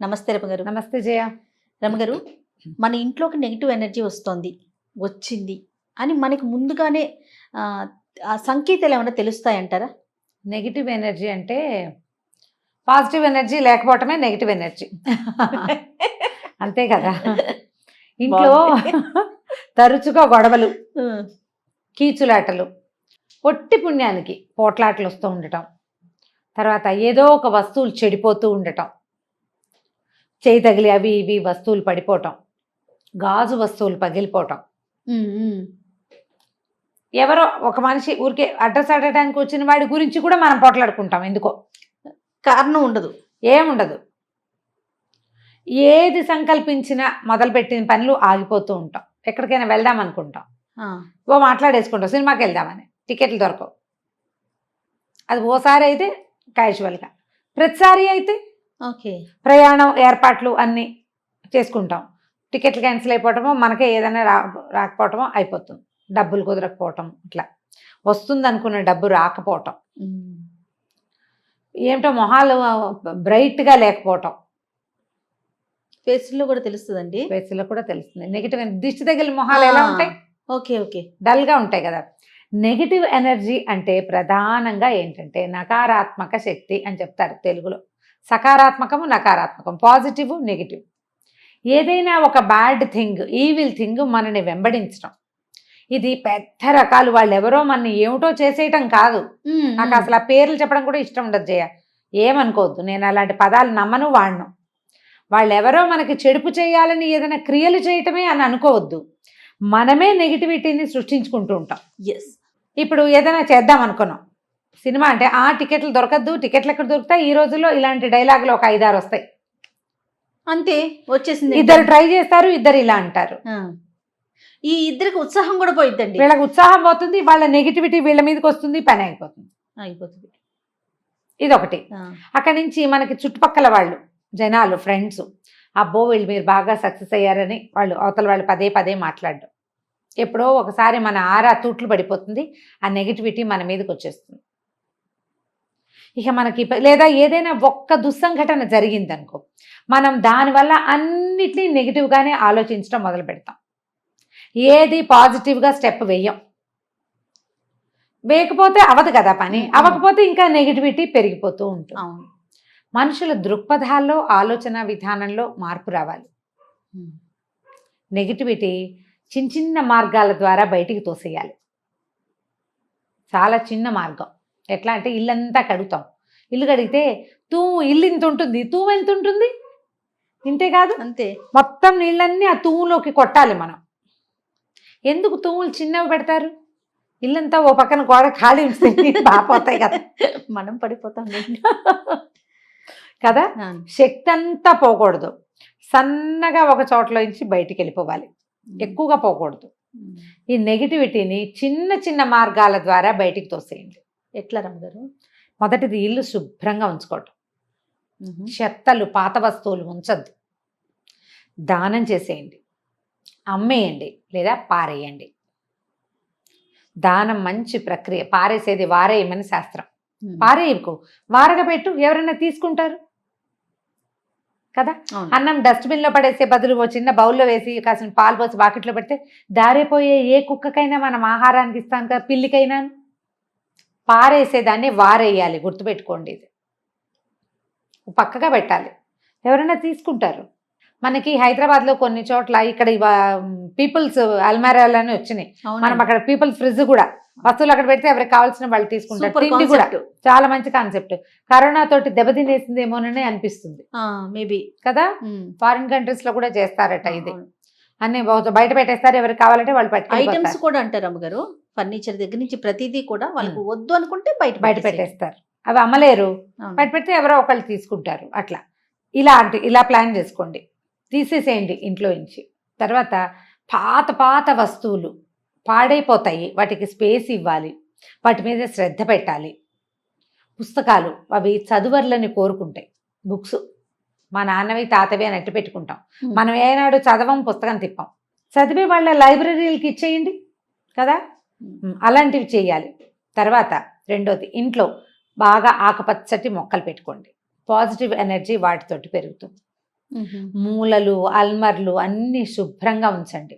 నమస్తే రమగారు. నమస్తే జయ. రమగారు, మన ఇంట్లోకి నెగిటివ్ ఎనర్జీ వచ్చింది అని మనకి ముందుగానే ఆ సంకేతాలు ఏమైనా తెలుస్తాయంటారా? నెగిటివ్ ఎనర్జీ అంటే పాజిటివ్ ఎనర్జీ లేకపోవటమే నెగిటివ్ ఎనర్జీ. అంతే కదా. ఇంట్లో తరచుగా గొడవలు, కీచులాటలు, పొట్టి పుణ్యానికి పోట్లాటలు వస్తూ ఉండటం, తర్వాత ఏదో ఒక వస్తువులు చెడిపోతూ ఉండటం, చేయి తగిలి అవి ఇవి వస్తువులు పడిపోవటం, గాజు వస్తువులు పగిలిపోవటం, ఎవరో ఒక మనిషి ఊరికే అడ్రస్ అడగడానికి వచ్చిన వాడి గురించి కూడా మనం పోట్లాడుకుంటాం. ఎందుకో కారణం ఉండదు, ఏముండదు. ఏది సంకల్పించినా మొదలుపెట్టిన పనులు ఆగిపోతూ ఉంటాం. ఎక్కడికైనా వెళ్దాం అనుకుంటాం, ఓ మాట్లాడేసుకుంటాం సినిమాకి వెళ్దామని, టికెట్లు దొరకవు. అది ఓసారి అయితే క్యాజువల్గా, ప్రతిసారి అయితే ఓకే ప్రయాణం ఏర్పాట్లు అన్నీ చేసుకుంటాం, టికెట్లు క్యాన్సిల్ అయిపోవటమో, మనకే ఏదైనా రాకపోవటమో అయిపోతుంది. డబ్బులు కుదరకపోవటం, ఇట్లా వస్తుంది అనుకున్న డబ్బు రాకపోవటం, ఏమిటో మొహాలు బ్రైట్గా లేకపోవటం, ఫేస్లో కూడా తెలుస్తుందండి. ఫేస్లో కూడా తెలుస్తుంది. నెగిటివ్ దిష్టి తగిలిన మొహాలు ఎలా ఉంటాయి? ఓకే ఓకే డల్గా ఉంటాయి కదా. నెగిటివ్ ఎనర్జీ అంటే ప్రధానంగా ఏంటంటే నకారాత్మక శక్తి అని చెప్తారు తెలుగులో. సకారాత్మకము, నకారాత్మకం, పాజిటివ్, నెగిటివ్. ఏదైనా ఒక బ్యాడ్ థింగ్, ఈవిల్ థింగ్ మనని వెంబడించడం. ఇది పెద్ద రకాలు. వాళ్ళు ఎవరో మనని ఏమిటో చేసేయటం కాదు. నాకు అసలు ఆ పేర్లు చెప్పడం కూడా ఇష్టం ఉండదు జయ, ఏమనుకోవద్దు. నేను అలాంటి పదాలు నమ్మను, వాడను. వాళ్ళు ఎవరో మనకి చెడుపు చేయాలని ఏదైనా క్రియలు చేయటమే అని అనుకోవద్దు. మనమే నెగిటివిటీని సృష్టించుకుంటూ ఉంటాం. ఎస్. ఇప్పుడు ఏదైనా చేద్దాం అనుకున్నాం, సినిమా అంటే టికెట్లు దొరకద్దు, టికెట్లు ఎక్కడ దొరుకుతాయి? ఈ రోజుల్లో ఇలాంటి డైలాగులు ఒక 5-6 వస్తాయి, అంతే వచ్చేసింది. ఇద్దరు ట్రై చేస్తారు, ఇద్దరు ఇలా అంటారు. ఈ ఇద్దరికి ఉత్సాహం కూడా పోయిద్దండి. వీళ్ళకి ఉత్సాహం పోతుంది, వాళ్ళ నెగిటివిటీ వీళ్ళ మీదకి వస్తుంది, పని అయిపోతుంది. ఇదొకటి. అక్కడి నుంచి మనకి చుట్టుపక్కల వాళ్ళు, జనాలు, ఫ్రెండ్స్, అబ్బో వీళ్ళు మీరు బాగా సక్సెస్ అయ్యారని వాళ్ళు అవతల వాళ్ళు పదే పదే మాట్లాడడం. ఎప్పుడో ఒకసారి మన ఆరా తూట్లు పడిపోతుంది, ఆ నెగిటివిటీ మన మీదకి వచ్చేస్తుంది. ఇక మనకి లేదా ఏదైనా ఒక్క దుస్సంఘటన జరిగిందనుకో, మనం దానివల్ల అన్నిటినీ నెగిటివ్గానే ఆలోచించడం మొదలు పెడతాం. ఏది పాజిటివ్గా స్టెప్ వేయకపోతే అవదు కదా పని. అవ్వకపోతే ఇంకా నెగిటివిటీ పెరిగిపోతూ ఉంటుంది. మనుషుల దృక్పథాల్లో, ఆలోచన విధానంలో మార్పు రావాలి. నెగిటివిటీ చిన్న చిన్న మార్గాల ద్వారా బయటికి తోసేయాలి. చాలా చిన్న మార్గం. ఎట్లా అంటే ఇల్లంతా కడుగుతాం, ఇల్లు కడిగితే ఇల్లు ఇంత ఉంటుంది, తూము ఎంత ఉంటుంది? ఇంతే కాదు, అంతే. మొత్తం నీళ్ళన్నీ ఆ తూములోకి కొట్టాలి మనం. ఎందుకు తూములు చిన్నవి పెడతారు? ఇల్లంతా ఓ పక్కన గోడ ఖాళీ ఉంచితే బాపోతాయి కదా, మనం పడిపోతాం కదా. శక్తి అంతా పోకూడదు, సన్నగా ఒక చోట్లోంచి బయటికి వెళ్ళిపోవాలి, ఎక్కువగా పోకూడదు. ఈ నెగిటివిటీని చిన్న చిన్న మార్గాల ద్వారా బయటికి తోసేయండి. ఎట్లా రమ్మగారు? మొదటిది ఇల్లు శుభ్రంగా ఉంచుకోవటం. చెత్తలు, పాత వస్తువులు ఉంచద్దు. దానం చేసేయండి, అమ్మేయండి లేదా పారేయండి. దానం మంచి ప్రక్రియ. పారేసేది వారేయమని శాస్త్రం. పారేయకు, వారగా పెట్టు, ఎవరైనా తీసుకుంటారు కదా. అన్నం డస్ట్బిన్లో పడేసే బదులు ఓ చిన్న బౌల్లో వేసి కాసిన పాలు పోసి బాకెట్లో పెడితే దారిపోయే ఏ కుక్కకైనా మనం ఆహారానికి ఇస్తాం కదా, పిల్లికైనా. పారేసేదాన్ని వారేయాలి, గుర్తుపెట్టుకోండి. ఇది పక్కగా పెట్టాలి, ఎవరైనా తీసుకుంటారు. మనకి హైదరాబాద్లో కొన్ని చోట్ల ఇక్కడ పీపుల్స్ అల్మారాలని వచ్చినాయి. మనం అక్కడ పీపుల్స్ ఫ్రిడ్జ్ కూడా, వస్తువులు అక్కడ పెడితే ఎవరికి కావాల్సిన వాళ్ళు తీసుకుంటారు. తిండి కూడా చాలా మంచి కాన్సెప్ట్. కరోనా తోటి దెబ్బతినేసిందేమోనని అనిపిస్తుంది మేబీ కదా. ఫారిన్ కంట్రీస్ లో కూడా చేస్తారట ఇది. అన్ని బయట పెట్టేస్తారు, ఎవరికి కావాలంటే వాళ్ళు పెట్టుకుంటారు. ఐటమ్స్ కూడా అంటారు అమ్మగారు, ఫర్నిచర్ దగ్గర నుంచి ప్రతిదీ కూడా వాళ్ళకు వద్దు అనుకుంటే బయట పెట్టేస్తారు. అవి అమ్మలేరు, బయట పెడితే ఎవరో ఒకళ్ళు తీసుకుంటారు. అట్లా ఇలా ప్లాన్ చేసుకోండి, తీసేసేయండి ఇంట్లో నుంచి. తర్వాత పాత వస్తువులు పాడైపోతాయి, వాటికి స్పేస్ ఇవ్వాలి, వాటి మీద శ్రద్ధ పెట్టాలి. పుస్తకాలు అవి చదువర్లని కోరుకుంటాయి. బుక్స్ మా నాన్నవి తాతవి అని అట్టి పెట్టుకుంటాం. మనం ఏనాడు చదవం, పుస్తకం తిప్పాం. చదివే వాళ్ళ లైబ్రరీలకి ఇచ్చేయండి కదా, అలాంటివి చేయాలి. తర్వాత రెండోది, ఇంట్లో బాగా ఆకుపచ్చటి మొక్కలు పెట్టుకోండి. పాజిటివ్ ఎనర్జీ వాటితోటి పెరుగుతుంది. మూలలు అల్మర్లు అన్ని శుభ్రంగా ఉంచండి.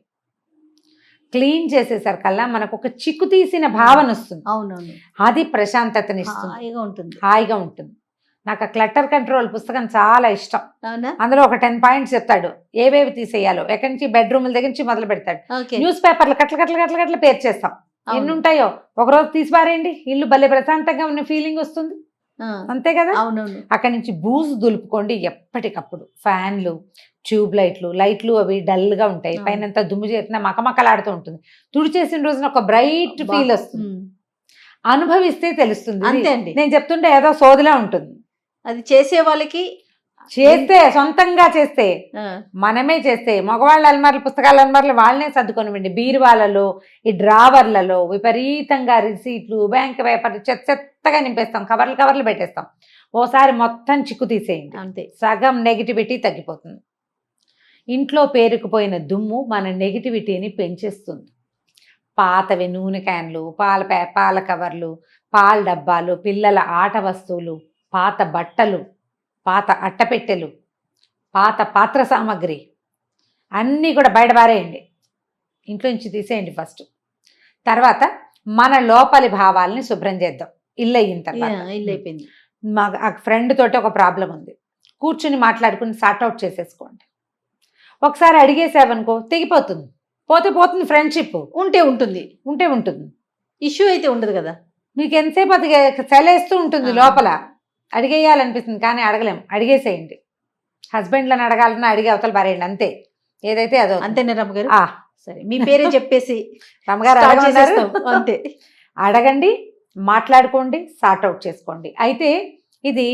క్లీన్ చేసేసరికల్లా మనకు ఒక చిక్కు తీసిన భావన వస్తుంది. అవునవును, అది ప్రశాంతతనిస్తుంది, హాయిగా ఉంటుంది. నాకు ఆ క్లటర్ కంట్రోల్ పుస్తకం చాలా ఇష్టం. అవునా? అందులో ఒక 10 పాయింట్స్ చెప్తాడు, ఏవేవి తీసేయాలో. ఎక్కడి నుంచి బెడ్రూమ్ల దగ్గర నుంచి మొదలు పెడతాడు. న్యూస్ పేపర్లు కట్ల పేర్చేస్తాం. ఎన్ని ఉంటాయో ఒకరోజు తీసి పారేయండి, ఇల్లు భలే ప్రశాంతంగా ఉన్న ఫీలింగ్ వస్తుంది. అంతే కదా? అవునవును. అక్కడి నుంచి బూజు దులుపుకోండి ఎప్పటికప్పుడు. ఫ్యాన్లు, ట్యూబ్ లైట్లు అవి డల్ గా ఉంటాయి, పైనంతా దుమ్ము చేరినా మకమకలాడుతూ ఉంటుంది. తుడిచేసిన రోజున ఒక బ్రైట్ ఫీల్ వస్తుంది. అనుభవిస్తే తెలుస్తుంది. అంతే అండి, నేను చెప్తుంటే ఏదో సోదిలా ఉంటుంది. అది చేసే వాళ్ళకి చేస్తే, సొంతంగా చేస్తే, మనమే చేస్తే, మగవాళ్ళ అల్మార్లు, పుస్తకాల అల్మార్లు వాళ్ళనే సర్దుకొనివ్వండి. బీరువాలలో, ఈ డ్రావర్లలో విపరీతంగా రిసీట్లు, బ్యాంక్ పేపర్లు చెత్తగా నింపేస్తాం, కవర్లు పెట్టేస్తాం. ఓసారి మొత్తం చిక్కు తీసేయండి, అంతే, సగం నెగిటివిటీ తగ్గిపోతుంది. ఇంట్లో పేరుకుపోయిన దుమ్ము మన నెగిటివిటీని పెంచేస్తుంది. పాతవి నూనె క్యాన్లు, పాల కవర్లు, పాల డబ్బాలు, పిల్లల ఆట వస్తువులు, పాత బట్టలు, పాత అట్టపెట్టెలు, పాత పాత్ర సామాగ్రి అన్నీ కూడా బయట పారేయండి, ఇంట్లో నుంచి తీసేయండి ఫస్ట్. తర్వాత మన లోపలి భావాల్ని శుభ్రం చేద్దాం. ఇల్లు అయిన తర్వాత, ఇల్లు అయిపోయింది, మా ఫ్రెండ్ తోటి ఒక ప్రాబ్లం ఉంది, కూర్చుని మాట్లాడుకుని సార్ట్అవుట్ చేసేసుకోండి. ఒకసారి అడిగేసావనుకో తెగిపోతుంది, పోతుంది. ఫ్రెండ్షిప్ ఉంటే ఉంటుంది, ఇష్యూ అయితే ఉండదు కదా. మీకు ఎంతసేపు అది చలేస్తూ ఉంటుంది లోపల, అడిగేయాలనిపిస్తుంది కానీ అడగలేం. అడిగేసేయండి. హస్బెండ్లను అడగాలన్నా అడిగే అవతల పారేయండి, అంతే. ఏదైతే అదో అంతేనే రమ్మగారు. సరే, మీ పేరే చెప్పేసి రమ్మగారు అంతే. అడగండి, మాట్లాడుకోండి, సార్ట్అవుట్ చేసుకోండి. అయితే ఇది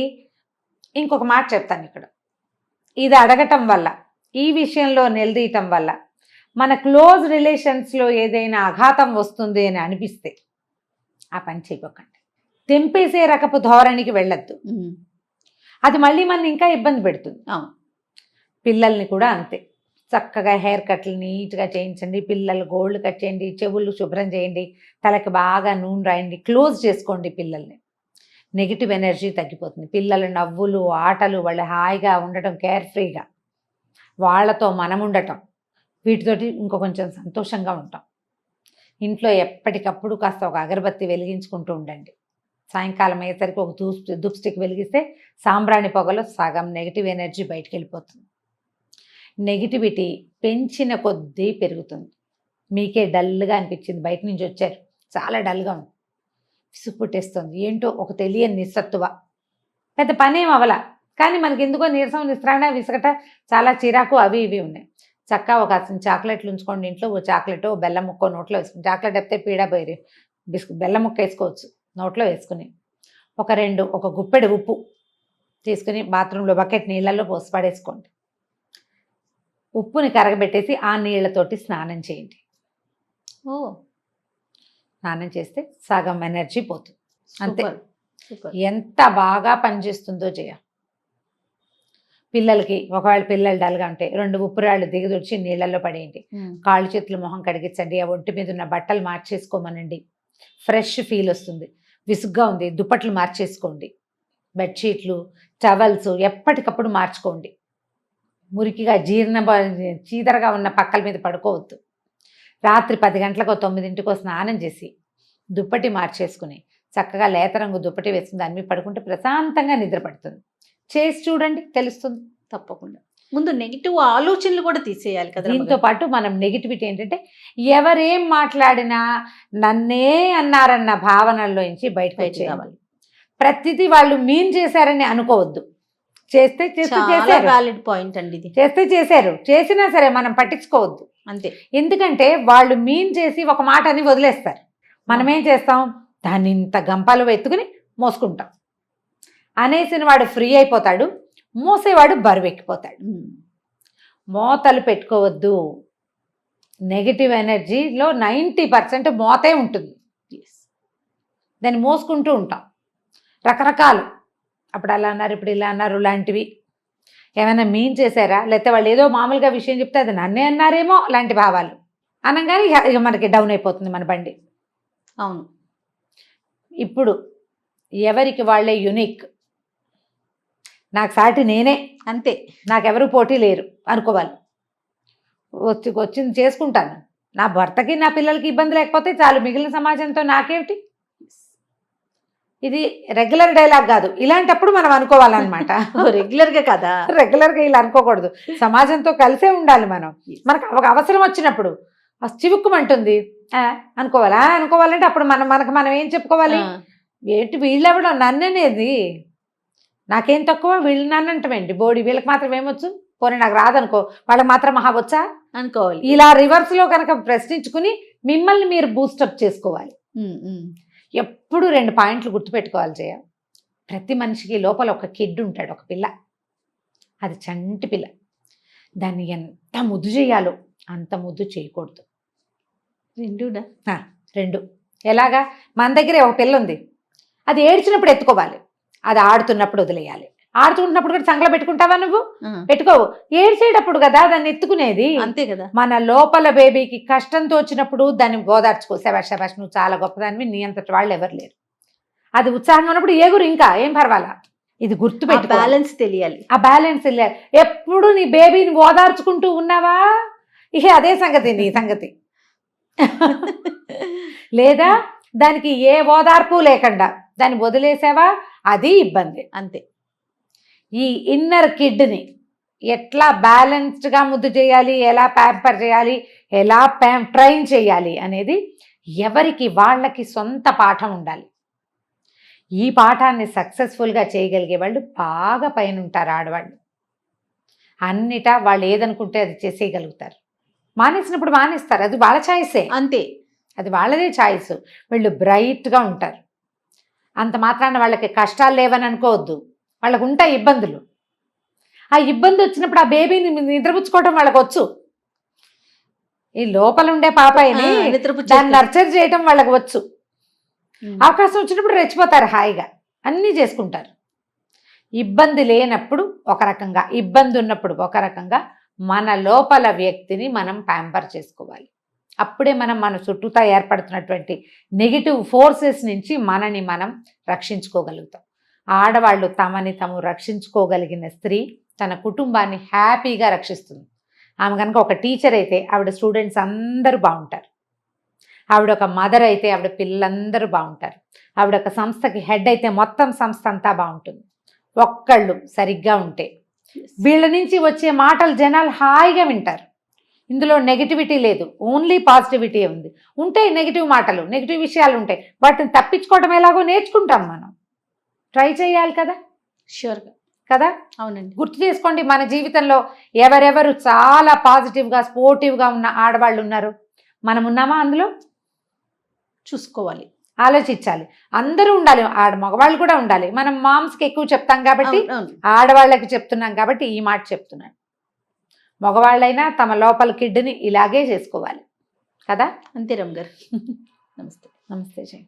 ఇంకొక మాట చెప్తాను ఇక్కడ. ఇది అడగటం వల్ల, ఈ విషయంలో నిలదీయటం వల్ల మన క్లోజ్ రిలేషన్స్లో ఏదైనా ఆఘాతం వస్తుంది అని అనిపిస్తే ఆ పని చేయకండి. తెంపేసే రకపు ధోరణికి వెళ్ళొద్దు, అది మళ్ళీ మన ఇంకా ఇబ్బంది పెడుతుంది. పిల్లల్ని కూడా అంతే, చక్కగా హెయిర్ కట్లు నీట్గా చేయించండి, పిల్లలు గోల్డ్ కట్ చేయండి, చెవులు శుభ్రం చేయండి, తలకి బాగా నూనె రాయండి, క్లోజ్ చేసుకోండి పిల్లల్ని. నెగిటివ్ ఎనర్జీ తగ్గిపోతుంది. పిల్లల నవ్వులు, ఆటలు, వాళ్ళు హాయిగా ఉండటం, కేర్ఫ్రీగా వాళ్ళతో మనం ఉండటం, వీటితోటి ఇంకో కొంచెం సంతోషంగా ఉంటాం. ఇంట్లో ఎప్పటికప్పుడు కాస్త ఒక అగరబత్తి వెలిగించుకుంటూ ఉండండి. సాయంకాలం అయ్యేసరికి ఒక ధూప్ స్టిక్ వెలిగిస్తే సాంబ్రాణి పొగలో సగం నెగిటివ్ ఎనర్జీ బయటికి వెళ్ళిపోతుంది. నెగిటివిటీ పెంచిన కొద్దీ పెరుగుతుంది. మీకే డల్గా అనిపించింది, బయట నుంచి వచ్చారు, చాలా డల్గా ఉంది, విసుగు పుట్టేస్తుంది, ఏంటో ఒక తెలియని నిస్సత్తువ, పెద్ద పనేం అవల కానీ మనకి ఎందుకో నీరసం, నిస్త్రాణ, విసగట, చాలా చిరాకు, అవి ఇవి ఉన్నాయి. చక్కగా ఒక చాక్లెట్లు ఉంచుకోండి ఇంట్లో. ఓ చాక్లెట్, ఓ బెల్లం ముక్క నోట్లో వేసుకుని, చాక్లెట్ అయితే పీడా పోయి బెల్లం ముక్క వేసుకోవచ్చు నోట్లో వేసుకుని, ఒక గుప్పెడు ఉప్పు తీసుకుని బాత్రూంలో బకెట్ నీళ్ళల్లో పోసి పడేసుకోండి. ఉప్పుని కరగబెట్టేసి ఆ నీళ్లతోటి స్నానం చేయండి. స్నానం చేస్తే సగం ఎనర్జీ పోతుంది, అంతే. ఎంత బాగా పనిచేస్తుందో చేయ. పిల్లలకి ఒకవేళ పిల్లలు డల్గా ఉంటే 2 ఉప్పురాళ్ళు దిగదొచ్చి నీళ్ళల్లో పడేయండి. కాళ్ళు చేతులు మొహం కడిగించండి, ఆ ఒంటి మీద ఉన్న బట్టలు మార్చేసుకోమనండి, ఫ్రెష్ ఫీల్ వస్తుంది. విసుగ్గా ఉంది, దుప్పట్లు మార్చేసుకోండి, బెడ్షీట్లు, టవల్స్ ఎప్పటికప్పుడు మార్చుకోండి. మురికిగా చీదరగా ఉన్న పక్కల మీద పడుకోవద్దు. రాత్రి 10 గంటలకు 9ంటికో స్నానం చేసి దుప్పటి మార్చేసుకుని చక్కగా లేత రంగు దుప్పటి వేసుకుని దాని మీద పడుకుంటే ప్రశాంతంగా నిద్ర పడుతుంది. చేసి చూడండి, తెలుస్తుంది తప్పకుండా. ముందు నెగిటివ్ ఆలోచనలు కూడా తీసేయాలి కదా. దీంతో పాటు మనం నెగిటివిటీ ఏంటంటే ఎవరేం మాట్లాడినా నన్నే అన్నారన్న భావనల్లోంచి బయటకు వచ్చేయాలి. ప్రతిదీ వాళ్ళు మీన్ చేశారని అనుకోవద్దు. చేస్తే వ్యాలిడ్ పాయింట్ అండి ఇది. చేశారు, చేసినా సరే మనం పట్టించుకోవద్దు, అంతే. ఎందుకంటే వాళ్ళు మీన్ చేసి ఒక మాట అని వదిలేస్తారు. మనం ఏం చేస్తాం, దాన్ని ఇంత గంపాలు ఎత్తుకుని మోసుకుంటాం. అనేసిన వాడు ఫ్రీ అయిపోతాడు, మోసేవాడు బరువెక్కిపోతాడు. మోతలు పెట్టుకోవద్దు. నెగిటివ్ ఎనర్జీలో 90% మోతే ఉంటుంది. దాన్ని మోసుకుంటూ ఉంటాం రకరకాలు. అప్పుడు అలా అన్నారు, ఇప్పుడు ఇలా అన్నారు లాంటివి. ఏమైనా మీన్ చేశారా, లేకపోతే వాళ్ళు ఏదో మామూలుగా విషయం చెప్తే అది నన్నే అన్నారేమో లాంటి భావాలు అనగానే ఇక మనకి డౌన్ అయిపోతుంది మన బండి. అవును. ఇప్పుడు ఎవరికి వాళ్ళే యునిక్. నాకు సాటి నేనే, అంతే. నాకెవరు పోటీ లేరు అనుకోవాలి. వచ్చింది చేసుకుంటాను, నా భర్తకి నా పిల్లలకి ఇబ్బంది లేకపోతే చాలు, మిగిలిన సమాజంతో నాకేమిటి. ఇది రెగ్యులర్ డైలాగ్ కాదు, ఇలాంటప్పుడు మనం అనుకోవాలన్నమాట. రెగ్యులర్గా కదా, రెగ్యులర్గా ఇలా అనుకోకూడదు, సమాజంతో కలిసే ఉండాలి మనం. మనకు ఒక అవసరం వచ్చినప్పుడు చివుక్కుమంటుంది అనుకోవాలా, అనుకోవాలంటే అప్పుడు మనం ఏం చెప్పుకోవాలి, ఏంటి వీళ్ళెవడో నన్ననేది, నాకేం తక్కువ, వీళ్ళు నన్ను అంటామేంటి, బోడి వీళ్ళకి మాత్రం ఏమొచ్చు, పోనీ నాకు రాదనుకో, వాళ్ళకి మాత్రం మహా వచ్చా అనుకోవాలి. ఇలా రివర్స్లో కనుక ప్రశ్నించుకుని మిమ్మల్ని మీరు బూస్టప్ చేసుకోవాలి. ఎప్పుడు 2 పాయింట్లు గుర్తుపెట్టుకోవాలి జయ. ప్రతి మనిషికి లోపల ఒక కిడ్ ఉంటాడు, ఒక పిల్ల, అది చంటి పిల్ల. దాన్ని ఎంత ముద్దు చేయాలో అంత ముద్దు చేయకూడదు. రెండు ఎలాగా, మన దగ్గరే ఒక పిల్ల ఉంది, అది ఏడ్చినప్పుడు ఎత్తుకోవాలి, అది ఆడుతున్నప్పుడు వదిలేయాలి. ఆడుతున్నప్పుడు కూడా సంగలో పెట్టుకుంటావా నువ్వు, పెట్టుకోవు, ఏడ్చేటప్పుడు కదా దాన్ని ఎత్తుకునేది. అంతే కదా. మన లోపల బేబీకి కష్టంతో వచ్చినప్పుడు దాన్ని ఓదార్చుకో, శబాష్ శబాష్ నువ్వు చాలా గొప్పదానివి, నీ అంతటి వాళ్ళు ఎవరు లేరు. అది ఉత్సాహంగా ఉన్నప్పుడు ఏగురు ఇంకా ఏం పర్వాలా. ఇది గుర్తుపెట్టు, బ్యాలెన్స్ తెలియాలి, ఆ బ్యాలెన్స్ తెలియాలి. ఎప్పుడు నీ బేబీని ఓదార్చుకుంటూ ఉన్నావా, ఇక అదే సంగతి నీ సంగతి. లేదా దానికి ఏ ఓదార్పు లేకుండా దాన్ని వదిలేసావా, అది ఇబ్బంది. అంతే. ఈ ఇన్నర్ కిడ్ని ఎట్లా బ్యాలెన్స్డ్గా ముద్దు చేయాలి, ఎలా ప్యాంపర్ చేయాలి, ఎలా ట్రైన్ చేయాలి అనేది ఎవరికి వాళ్ళకి సొంత పాఠం ఉండాలి. ఈ పాఠాన్ని సక్సెస్ఫుల్గా చేయగలిగే వాళ్ళు బాగా పైన ఉంటారు ఆడవాళ్ళు. అన్నిటా వాళ్ళు ఏదనుకుంటే అది చేసేయగలుగుతారు. మానేసినప్పుడు మానేస్తారు, అది వాళ్ళ ఛాయిసే, అంతే, అది వాళ్ళదే ఛాయిస్. వీళ్ళు బ్రైట్గా ఉంటారు, అంత మాత్రాన వాళ్ళకి కష్టాలు లేవని అనుకోవద్దు, వాళ్ళకు ఉంటాయి ఇబ్బందులు. ఆ ఇబ్బంది వచ్చినప్పుడు ఆ బేబీని నిద్రపుచ్చుకోవడం వాళ్ళకి వచ్చు. ఈ లోపల ఉండే పాపాయిని దాన్ని నర్చర్ చేయటం వాళ్ళకి వచ్చు. అవకాశం వచ్చినప్పుడు రెచ్చిపోతారు, హాయిగా అన్నీ చేసుకుంటారు. ఇబ్బంది లేనప్పుడు ఒక రకంగా, ఇబ్బంది ఉన్నప్పుడు ఒక రకంగా మన లోపల వ్యక్తిని మనం ప్యాంపర్ చేసుకోవాలి. అప్పుడే మనం మన చుట్టూతా ఏర్పడుతున్నటువంటి నెగిటివ్ ఫోర్సెస్ నుంచి మనని మనం రక్షించుకోగలుగుతాం. ఆడవాళ్ళు తమని తాము రక్షించుకోగలిగిన స్త్రీ తన కుటుంబాన్ని హ్యాపీగా రక్షిస్తుంది. ఆమె కనుక ఒక టీచర్ అయితే ఆవిడ స్టూడెంట్స్ అందరూ బాగుంటారు, ఆవిడ ఒక మదర్ అయితే ఆవిడ పిల్లలందరూ బాగుంటారు, ఆవిడ ఒక సంస్థకి హెడ్ అయితే మొత్తం సంస్థ అంతా బాగుంటుంది. ఒక్కళ్ళు సరిగ్గా ఉంటే వీళ్ళ నుంచి వచ్చే మాటలు జనాలు హాయిగా వింటారు. ఇందులో నెగిటివిటీ లేదు, ఓన్లీ పాజిటివిటీ ఉంది. ఉంటాయి నెగిటివ్ మాటలు, నెగిటివ్ విషయాలు ఉంటాయి, వాటిని తప్పించుకోవడం ఎలాగో నేర్చుకుంటాం మనం. ట్రై చేయాలి కదా, షూర్గా కదా. అవునండి. గుర్తు చేసుకోండి, మన జీవితంలో ఎవరెవరు చాలా పాజిటివ్గా స్పోర్టివ్గా ఉన్న ఆడవాళ్ళు ఉన్నారు, మనం ఉన్నామా అందులో చూసుకోవాలి, ఆలోచించాలి. అందరూ ఉండాలి, మగవాళ్ళు కూడా ఉండాలి. మనం మామ్స్కి ఎక్కువ చెప్తాం కాబట్టి ఆడవాళ్ళకి చెప్తున్నాం కాబట్టి ఈ మాట చెప్తున్నాను. మగవాళ్ళైనా తమ లోపల కిడ్ని ఇలాగే చేసుకోవాలి కదా. అంతే రమ్ గారు. నమస్తే. నమస్తే జయ.